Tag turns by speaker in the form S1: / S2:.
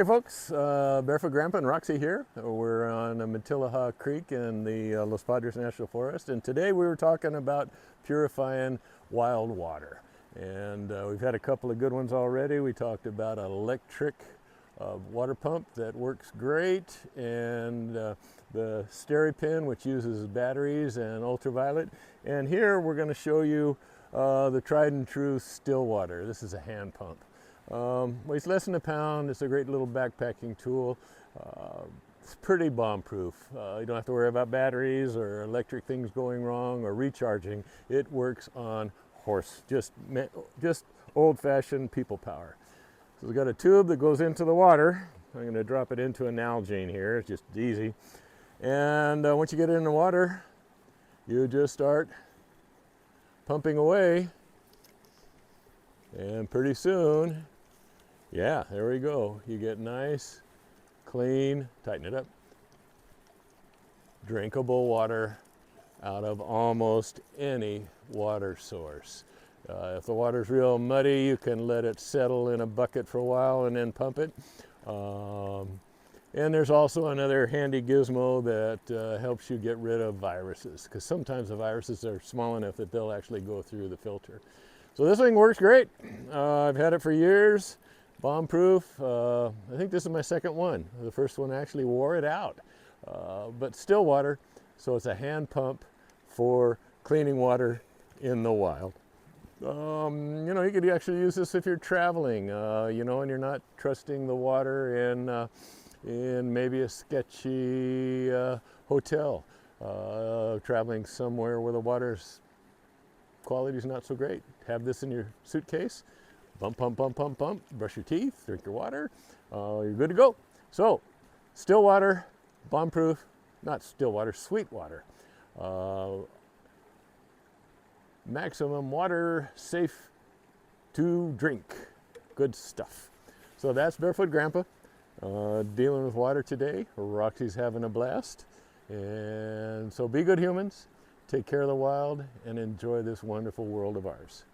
S1: Hey folks, Barefoot Grandpa and Roxy here. We're on Matilaha Creek in the Los Padres National Forest, and today we were talking about purifying wild water. And we've had a couple of good ones already. We talked about an electric water pump that works great, and the SteriPen, which uses batteries and ultraviolet. And here we're going to show you the tried and true still water. This is a hand pump. Weighs less than a pound. It's a great little backpacking tool. It's pretty bomb-proof. You don't have to worry about batteries or electric things going wrong or recharging. It works on horse, just old-fashioned people power. So we've got a tube that goes into the water. I'm going to drop it into a Nalgene here. It's just easy. And once you get it in the water, you just start pumping away. And pretty soon, yeah, there we go. You get nice, clean, tighten it up, drinkable water out of almost any water source. If the water's real muddy, you can let it settle in a bucket for a while and then pump it. And there's also another handy gizmo that helps you get rid of viruses, because sometimes the viruses are small enough that they'll actually go through the filter. So this thing works great. I've had it for years. Bomb-proof. I think this is my second one. The first one actually wore it out. But still water, so it's a hand pump for cleaning water in the wild. You could actually use this if you're traveling, and you're not trusting the water in maybe a sketchy hotel. Traveling somewhere where the water's quality is not so great. Have this in your suitcase. Bump, pump, pump, pump, pump. Brush your teeth, drink your water. You're good to go. So, still water, bomb-proof, not still water, Sweetwater. Maximum water, safe to drink. Good stuff. So that's Barefoot Grandpa dealing with water today. Roxy's having a blast. And so be good humans, take care of the wild, and enjoy this wonderful world of ours.